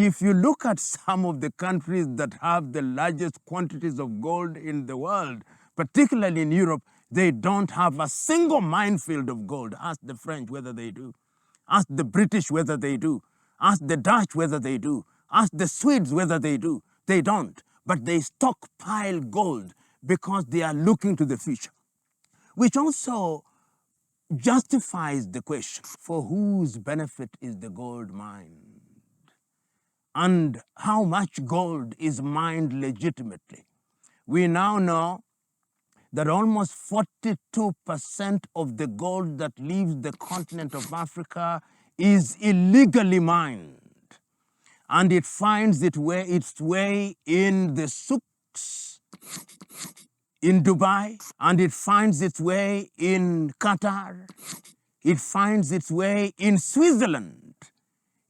If you look at some of the countries that have the largest quantities of gold in the world, particularly in Europe, they don't have a single minefield of gold. Ask the French whether they do. Ask the British whether they do. Ask the Dutch whether they do. Ask the Swedes whether they do. They don't. But they stockpile gold because they are looking to the future, which also justifies the question, for whose benefit is the gold mined? And how much gold is mined legitimately? We now know that almost 42% of the gold that leaves the continent of Africa is illegally mined. And it finds its way in the souks in Dubai, and it finds its way in Qatar. It finds its way in Switzerland.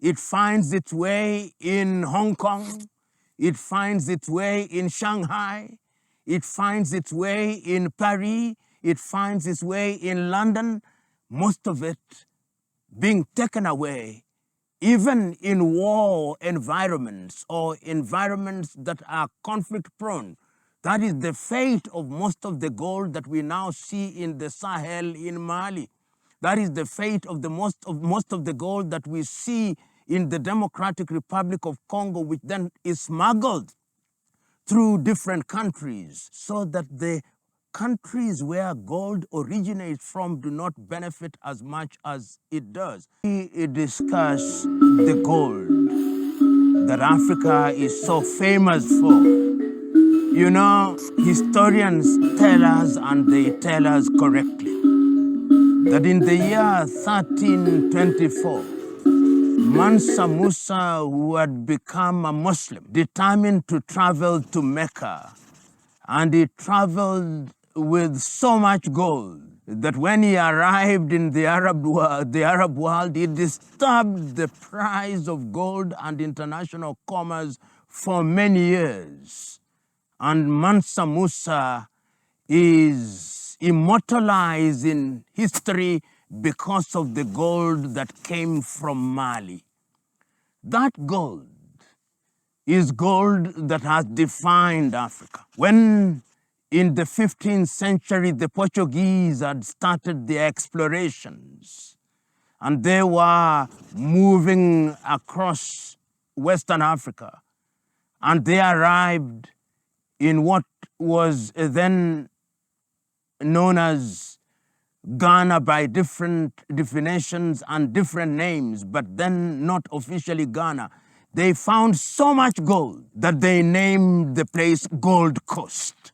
It finds its way in Hong Kong. It finds its way in Shanghai. It finds its way in Paris. It finds its way in London. Most of it being taken away, even in war environments or environments that are conflict prone. That is the fate of most of the gold that we now see in the Sahel in Mali. That is the fate of most of the gold that we see in the Democratic Republic of Congo, which then is smuggled through different countries, so that the countries where gold originates from do not benefit as much as it does. We discuss the gold that Africa is so famous for. You know, historians tell us, and they tell us correctly, that in the year 1324, Mansa Musa, who had become a Muslim, determined to travel to Mecca, and he traveled with so much gold that when he arrived in the Arab world, he disturbed the price of gold and international commerce for many years. And Mansa Musa is immortalized in history because of the gold that came from Mali. That gold is gold that has defined Africa. When in the 15th century, the Portuguese had started their explorations, and they were moving across Western Africa, and they arrived in what was then known as Ghana by different definitions and different names, but then not officially Ghana. They found so much gold that they named the place Gold Coast.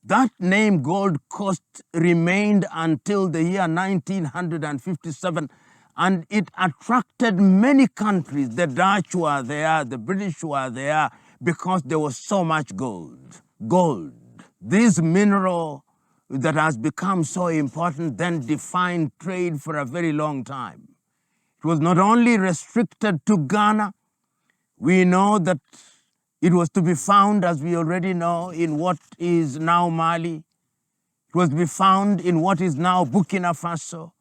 That name Gold Coast remained until the year 1957, and it attracted many countries. The Dutch were there, the British were there, because there was so much gold. Gold, this mineral that has become so important, then defined trade for a very long time. It was not only restricted to Ghana. We know that it was to be found, as we already know, in what is now Mali. It was to be found in what is now Burkina Faso.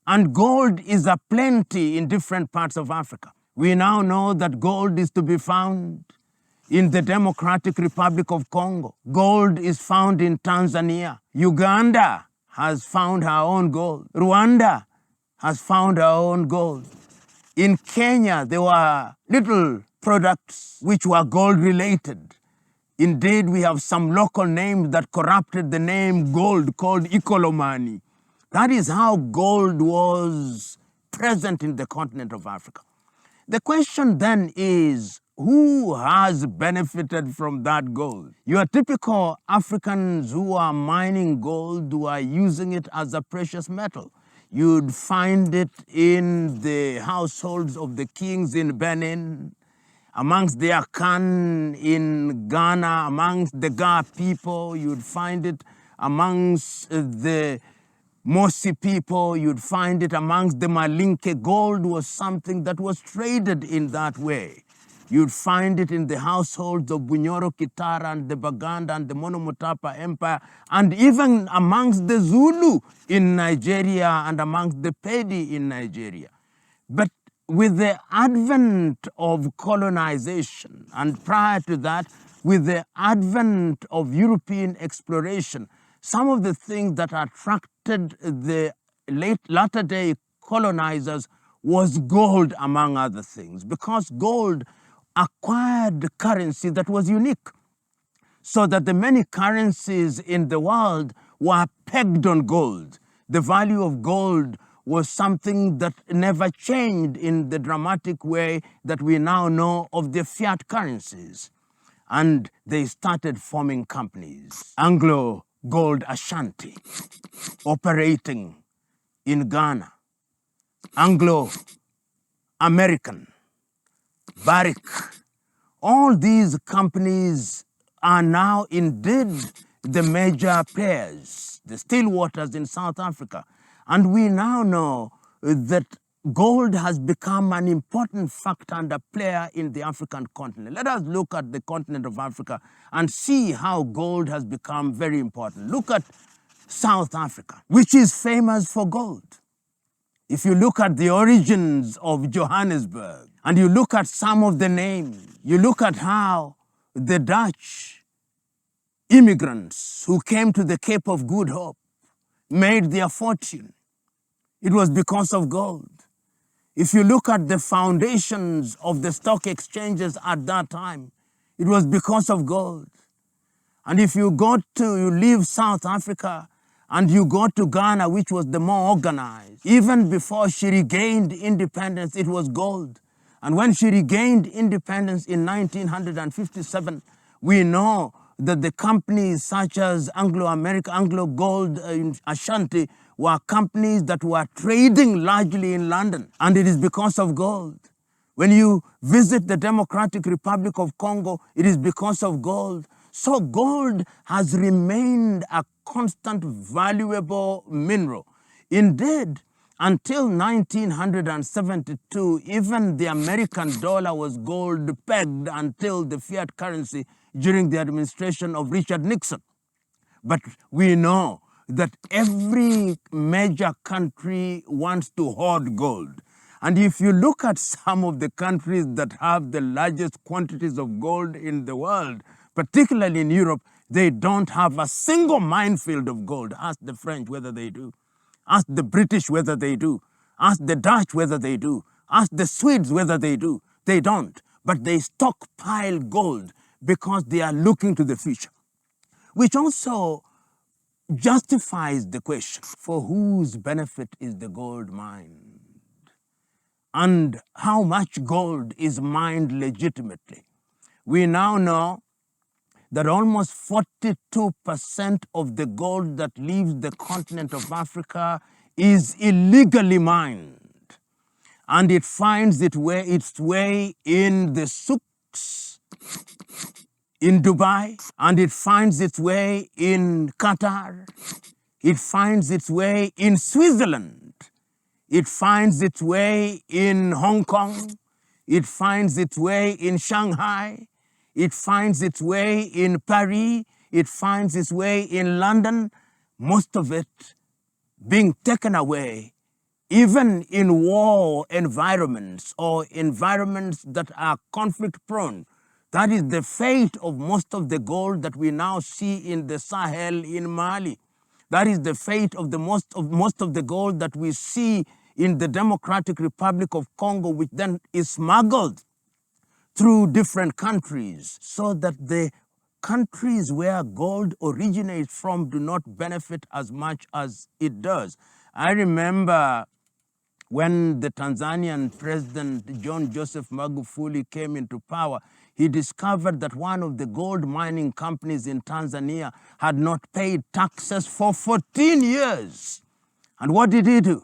And gold is a plenty in different parts of Africa. We now know that gold is to be found in the Democratic Republic of Congo. Gold is found in Tanzania. Uganda has found her own gold. Rwanda has found her own gold. In Kenya, there were little products which were gold-related. Indeed, we have some local names that corrupted the name gold, called Ikolomani. That is how gold was present in the continent of Africa. The question then is, who has benefited from that gold? Your typical Africans who are mining gold, who are using it as a precious metal. You'd find it in the households of the kings in Benin, amongst the Akan in Ghana, amongst the Ga people. You'd find it amongst the Mosi people. You'd find it amongst the Malinke. Gold was something that was traded in that way. You'd find it in the households of Bunyoro, Kitara, and the Baganda, and the Monomotapa Empire, and even amongst the Zulu in Nigeria, and amongst the Pedi in Nigeria. But with the advent of colonization, and prior to that, with the advent of European exploration, some of the things that attracted the latter-day colonizers was gold, among other things, because gold acquired currency that was unique, so that the many currencies in the world were pegged on gold. The value of gold was something that never changed in the dramatic way that we now know of the fiat currencies. And they started forming companies. Anglo Gold Ashanti, operating in Ghana. Anglo American, Barrick. All these companies are now indeed the major players, the still waters in South Africa. And we now know that gold has become an important factor and a player in the African continent. Let us look at the continent of Africa and see how gold has become very important. Look at South Africa, which is famous for gold. If you look at the origins of Johannesburg, and you look at some of the names, you look at how the Dutch immigrants who came to the Cape of Good Hope made their fortune, it was because of gold. If you look at the foundations of the stock exchanges at that time, it was because of gold. And if you leave South Africa and you go to Ghana, which was the more organized, even before she regained independence, it was gold. And when she regained independence in 1957, we know that the companies such as Anglo Gold Ashanti were companies that were trading largely in London. And it is because of gold. When you visit the Democratic Republic of Congo, it is because of gold. So gold has remained a constant, valuable mineral. Indeed, until 1972, even the American dollar was gold pegged until the fiat currency during the administration of Richard Nixon. But we know that every major country wants to hoard gold. And if you look at some of the countries that have the largest quantities of gold in the world, particularly in Europe, they don't have a single minefield of gold. Ask the French whether they do. Ask the British whether they do. Ask the Dutch whether they do. Ask the Swedes whether they do. They don't. But they stockpile gold because they are looking to the future, which also justifies the question, for whose benefit is the gold mined? And how much gold is mined legitimately? We now know that almost 42% of the gold that leaves the continent of Africa is illegally mined. And it finds its way in the souks in Dubai, and it finds its way in Qatar. It finds its way in Switzerland. It finds its way in Hong Kong. It finds its way in Shanghai. It finds its way in Paris. It finds its way in London. Most of it being taken away, even in war environments or environments that are conflict prone. That is the fate of most of the gold that we now see in the Sahel in Mali. That is the fate of most of the gold that we see in the Democratic Republic of Congo, which then is smuggled through different countries, so that the countries where gold originates from do not benefit as much as it does. I remember when the Tanzanian President John Joseph Magufuli came into power, he discovered that one of the gold mining companies in Tanzania had not paid taxes for 14 years. And what did he do?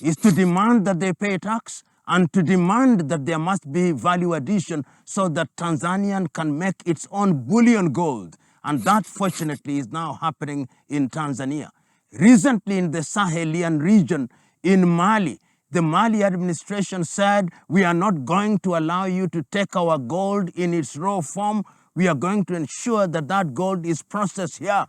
Is to demand that they pay tax and to demand that there must be value addition so that Tanzania can make its own bullion gold. And that, fortunately, is now happening in Tanzania. Recently, in the Sahelian region, in Mali, the Mali administration said, we are not going to allow you to take our gold in its raw form. We are going to ensure that that gold is processed here.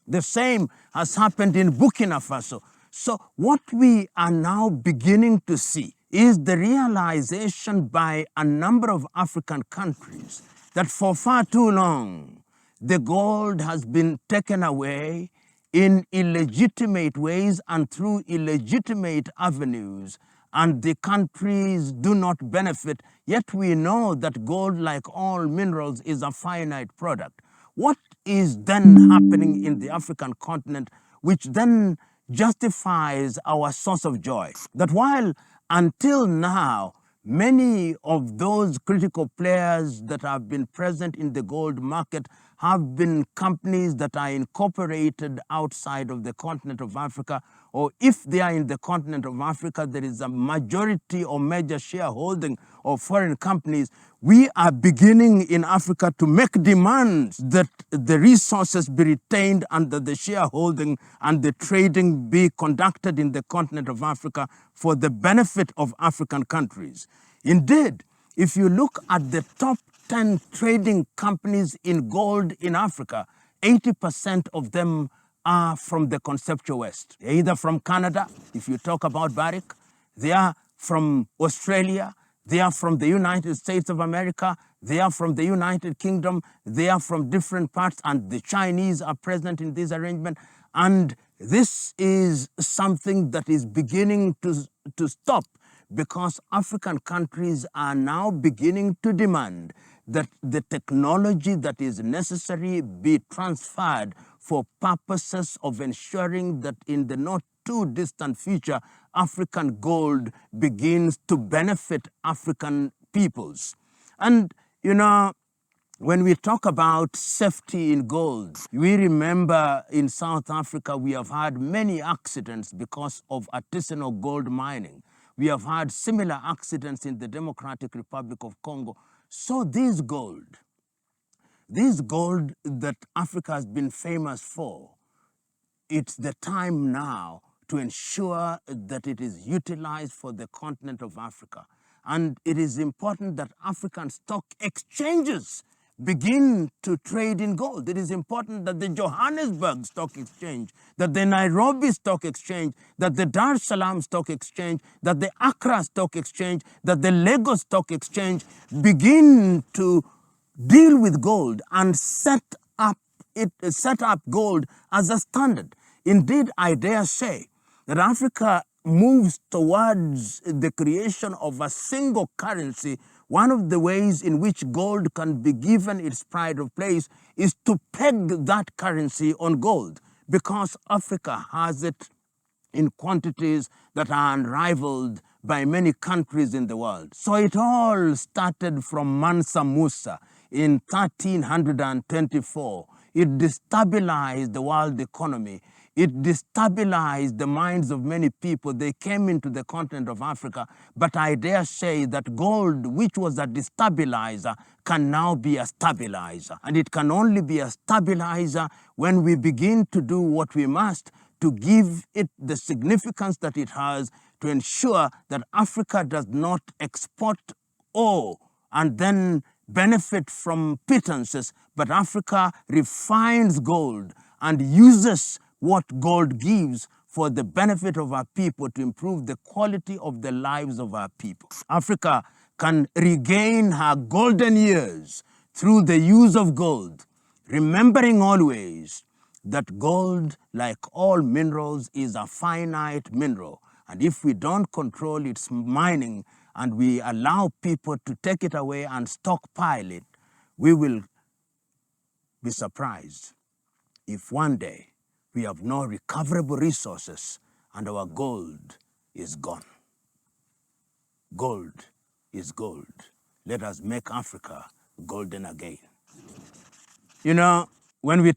The same has happened in Burkina Faso. So what we are now beginning to see is the realization by a number of African countries that for far too long, the gold has been taken away in illegitimate ways and through illegitimate avenues, and the countries do not benefit. Yet we know that gold, like all minerals, is a finite product. What is then happening in the African continent, which then justifies our source of joy? That while until now, many of those critical players that have been present in the gold market have been companies that are incorporated outside of the continent of Africa, or if they are in the continent of Africa, there is a majority or major shareholding of foreign companies. We are beginning in Africa to make demands that the resources be retained and that the shareholding and the trading be conducted in the continent of Africa for the benefit of African countries. Indeed, if you look at the top 10 trading companies in gold in Africa, 80% of them are from the conceptual West. They're either from Canada, if you talk about Barrick, they are from Australia, they are from the United States of America, they are from the United Kingdom, they are from different parts, and the Chinese are present in this arrangement. And this is something that is beginning to stop, because African countries are now beginning to demand that the technology that is necessary be transferred for purposes of ensuring that in the not too distant future, African gold begins to benefit African peoples. And, you know, when we talk about safety in gold, we remember in South Africa we have had many accidents because of artisanal gold mining. We have had similar accidents in the Democratic Republic of Congo. So this gold that Africa has been famous for, it's the time now to ensure that it is utilized for the continent of Africa. And it is important that African stock exchanges begin to trade in gold. It is important that the Johannesburg Stock Exchange, that the Nairobi Stock Exchange, that the Dar es Salaam Stock Exchange, that the Accra Stock Exchange, that the Lagos Stock Exchange begin to deal with gold and set up gold as a standard. Indeed, I dare say that Africa moves towards the creation of a single currency. One of the ways in which gold can be given its pride of place is to peg that currency on gold, because Africa has it in quantities that are unrivaled by many countries in the world. So it all started from Mansa Musa in 1324. It destabilized the world economy. It destabilized the minds of many people. They came into the continent of Africa, but I dare say that gold, which was a destabilizer, can now be a stabilizer. And it can only be a stabilizer when we begin to do what we must to give it the significance that it has, to ensure that Africa does not export ore and then benefit from pittances, but Africa refines gold and uses what gold gives for the benefit of our people, to improve the quality of the lives of our people. Africa can regain her golden years through the use of gold, remembering always that gold, like all minerals, is a finite mineral. And if we don't control its mining and we allow people to take it away and stockpile it, we will be surprised if one day we have no recoverable resources and our gold is gone. Gold is gold. Let us make Africa golden again. You know, when we